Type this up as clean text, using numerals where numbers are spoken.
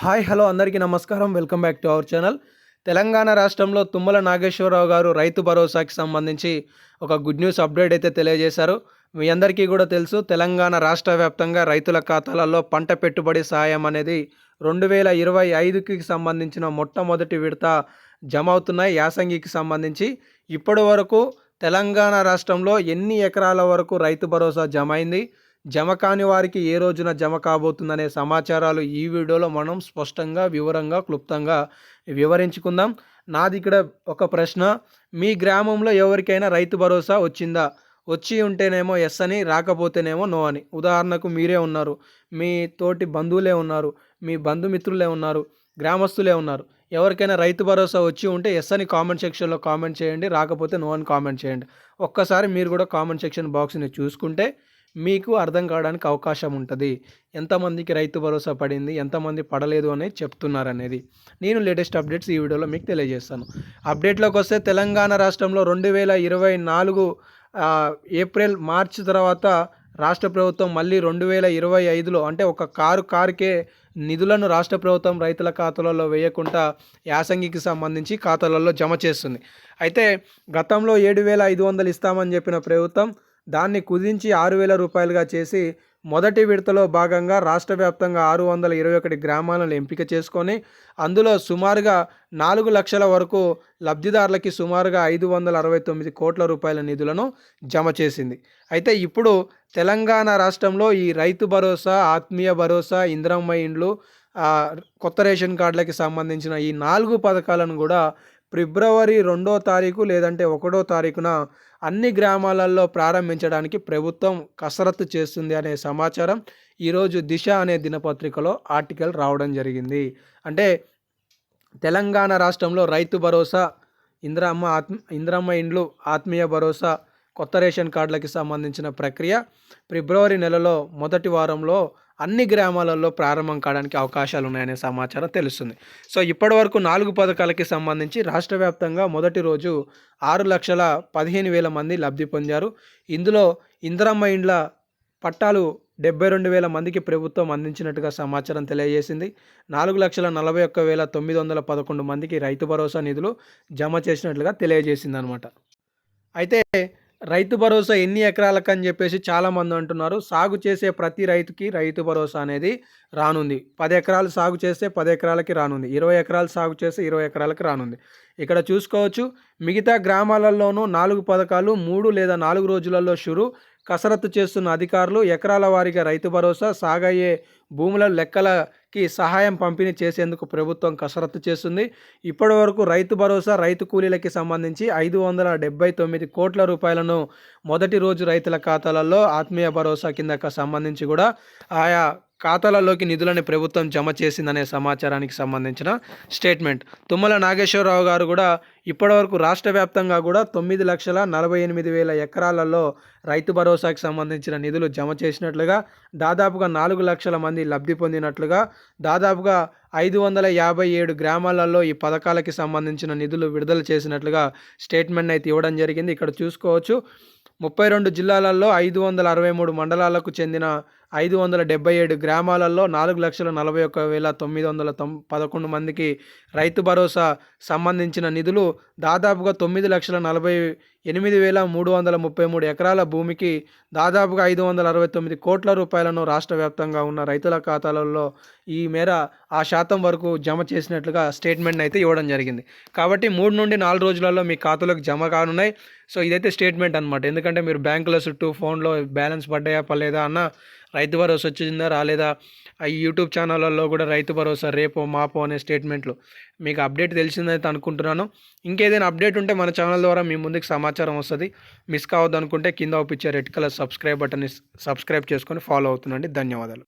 Hi hello అందరికీ నమస్కారం. Welcome back to our channel. Telangana రాష్ట్రంలో తుమ్మల నాగేశ్వరరావు గారు రైతు భరోసాకి సంబంధించి ఒక గుడ్ న్యూస్ అప్డేట్ అయితే తెలియజేశారు. మీ అందరికీ కూడా తెలుసు, తెలంగాణ రాష్ట్ర వ్యాప్తంగా రైతుల ఖాతాలలో పంట పెట్టుబడి సాయం అనేది 2025కి సంబంధించిన మొట్టమొదటి విడత జమ అవుతున్నాయి. యాసంగికి సంబంధించి ఇప్పటి వరకు తెలంగాణ రాష్ట్రంలో ఎన్ని ఎకరాల వరకు రైతు భరోసా జమ అయింది, జమ కాని వారికి ఏ రోజున జమ కాబోతుందనే సమాచారాలు ఈ వీడియోలో మనం స్పష్టంగా, వివరంగా, క్లుప్తంగా వివరించుకుందాం. నాది ఇక్కడ ఒక ప్రశ్న: మీ గ్రామంలో ఎవరికైనా రైతు భరోసా వచ్చిందా? వచ్చి ఉంటేనేమో ఎస్ అని, రాకపోతేనేమో నో అని. ఉదాహరణకు మీరే ఉన్నారు, మీ తోటి బంధువులే ఉన్నారు, మీ బంధుమిత్రులే ఉన్నారు, గ్రామస్తులే ఉన్నారు. ఎవరికైనా రైతు భరోసా వచ్చి ఉంటే ఎస్ అని కామెంట్ సెక్షన్లో కామెంట్ చేయండి, రాకపోతే నో అని కామెంట్ చేయండి. ఒక్కసారి మీరు కూడా కామెంట్ సెక్షన్ బాక్స్ని చూసుకుంటే మీకు అర్థం కావడానికి అవకాశం ఉంటుంది. ఎంతమందికి రైతు భరోసా పడింది, ఎంతమంది పడలేదు అనేది చెప్తున్నారనేది. నేను లేటెస్ట్ అప్డేట్స్ ఈ వీడియోలో మీకు తెలియజేస్తాను. అప్డేట్లోకి వస్తే, తెలంగాణ రాష్ట్రంలో 2024 ఏప్రిల్ మార్చి తర్వాత రాష్ట్ర ప్రభుత్వం మళ్ళీ 2025లో అంటే ఒక కారుకే నిధులను రాష్ట్ర ప్రభుత్వం రైతుల ఖాతాలలో వేయకుండా యాసంగికి సంబంధించి ఖాతాలలో జమ చేస్తుంది. అయితే గతంలో 7,500 ఇస్తామని చెప్పిన ప్రభుత్వం దాన్ని కుదించి 6,000 రూపాయలుగా చేసి మొదటి విడతలో భాగంగా రాష్ట్ర వ్యాప్తంగా 621 గ్రామాలను ఎంపిక చేసుకొని అందులో సుమారుగా 4 లక్షల వరకు లబ్ధిదారులకి సుమారుగా 569 కోట్ల రూపాయల నిధులను జమ చేసింది. అయితే ఇప్పుడు తెలంగాణ రాష్ట్రంలో ఈ రైతు భరోసా, ఆత్మీయ భరోసా, ఇందిరమ్మ ఇండ్లు, కొత్త రేషన్ కార్డులకి సంబంధించిన ఈ 4 పథకాలను కూడా ఫిబ్రవరి 2వ తారీఖు లేదంటే 1వ తారీఖున అన్ని గ్రామాలలో ప్రారంభించడానికి ప్రభుత్వం కసరత్తు చేస్తుంది అనే సమాచారం ఈరోజు దిశ అనే దినపత్రికలో ఆర్టికల్ రావడం జరిగింది. అంటే తెలంగాణ రాష్ట్రంలో రైతు భరోసా, ఇందిరమ్మ ఇండ్లు, ఆత్మీయ భరోసా, కొత్త రేషన్ కార్డులకి సంబంధించిన ప్రక్రియ ఫిబ్రవరి నెలలో మొదటి వారంలో అన్ని గ్రామాలలో ప్రారంభం కావడానికి అవకాశాలు ఉన్నాయనే సమాచారం తెలుస్తుంది. సో ఇప్పటి వరకు 4 పథకాలకి సంబంధించి రాష్ట్ర వ్యాప్తంగా మొదటి రోజు 6,15,000 మంది లబ్ధి పొందారు. ఇందులో ఇందిరమ్మ ఇండ్ల పట్టాలు 72,000 మందికి ప్రభుత్వం అందించినట్టుగా సమాచారం తెలియజేసింది. 4,41,911 మందికి రైతు భరోసా నిధులు జమ చేసినట్లుగా తెలియజేసింది అనమాట. అయితే రైతు భరోసా ఎన్ని ఎకరాలకు అని చెప్పేసి చాలామంది అంటున్నారు. సాగు చేసే ప్రతి రైతుకి రైతు భరోసా అనేది రానుంది. 10 ఎకరాలు సాగు చేస్తే 10 ఎకరాలకి రానుంది, 20 ఎకరాలు సాగు చేస్తే 20 ఎకరాలకి రానుంది. ఇక్కడ చూసుకోవచ్చు, మిగతా గ్రామాలలోనూ 4 పథకాలు 3 లేదా 4 రోజులలో కసరత్తు చేస్తున్న అధికారులు ఎకరాల వారీగా రైతు భరోసా, సాగయ్యే భూముల లెక్కలకి సహాయం పంపిణీ చేసేందుకు ప్రభుత్వం కసరత్తు చేస్తుంది. ఇప్పటి వరకు రైతు భరోసా, రైతు కూలీలకి సంబంధించి 579 కోట్ల రూపాయలను మొదటి రోజు రైతుల ఖాతాలలో ఆత్మీయ భరోసా కిందకు సంబంధించి కూడా ఆయా ఖాతాలలోకి నిధులని ప్రభుత్వం జమ చేసిందనే సమాచారానికి సంబంధించిన స్టేట్మెంట్. తుమ్మల నాగేశ్వరరావు గారు కూడా ఇప్పటివరకు రాష్ట్ర వ్యాప్తంగా కూడా 9,48,000 ఎకరాలలో రైతు భరోసాకి సంబంధించిన నిధులు జమ చేసినట్లుగా, దాదాపుగా 4 లక్షల మంది లబ్ధి పొందినట్లుగా, దాదాపుగా 557 గ్రామాలలో ఈ పథకాలకి సంబంధించిన నిధులు విడుదల చేసినట్లుగా స్టేట్మెంట్ అయితే ఇవ్వడం జరిగింది. ఇక్కడ చూసుకోవచ్చు, 32 జిల్లాలలో 563 మండలాలకు చెందిన 577 గ్రామాలలో 4,41,911 మందికి రైతు భరోసా సంబంధించిన నిధులు, దాదాపుగా 9,48,333 ఎకరాల భూమికి దాదాపుగా 569 కోట్ల రూపాయలను రాష్ట్ర వ్యాప్తంగా ఉన్న రైతుల ఖాతాలలో ఈ మేర ఆ శాతం వరకు జమ చేసినట్లుగా స్టేట్మెంట్ అయితే ఇవ్వడం జరిగింది. కాబట్టి 3 నుండి 4 రోజులలో మీ ఖాతాలోకి జమ కానున్నాయి. సో ఇదైతే స్టేట్మెంట్ అనమాట. ఎందుకంటే మీరు బ్యాంకుల చుట్టూ ఫోన్లో బ్యాలెన్స్ పడ్డాయా పడలేదా అన్న, రైతు భరోసా వచ్చిందా రాలేదా, ఈ యూట్యూబ్ ఛానళ్ళల్లో కూడా రైతు భరోసా రేపో మాపో అనే స్టేట్మెంట్లు మీకు అప్డేట్ తెలిసిందైతే అనుకుంటున్నాను. ఇంకేదైనా అప్డేట్ ఉంటే మన ఛానల్ ద్వారా మీ ముందుకు సమాచారం వస్తుంది. మిస్ కావద్దు అనుకుంటే కింద ఒప్పించే రెడ్ కలర్ సబ్స్క్రైబ్ బటన్ని సబ్స్క్రైబ్ చేసుకొని ఫాలో అవుతుండండి. ధన్యవాదాలు.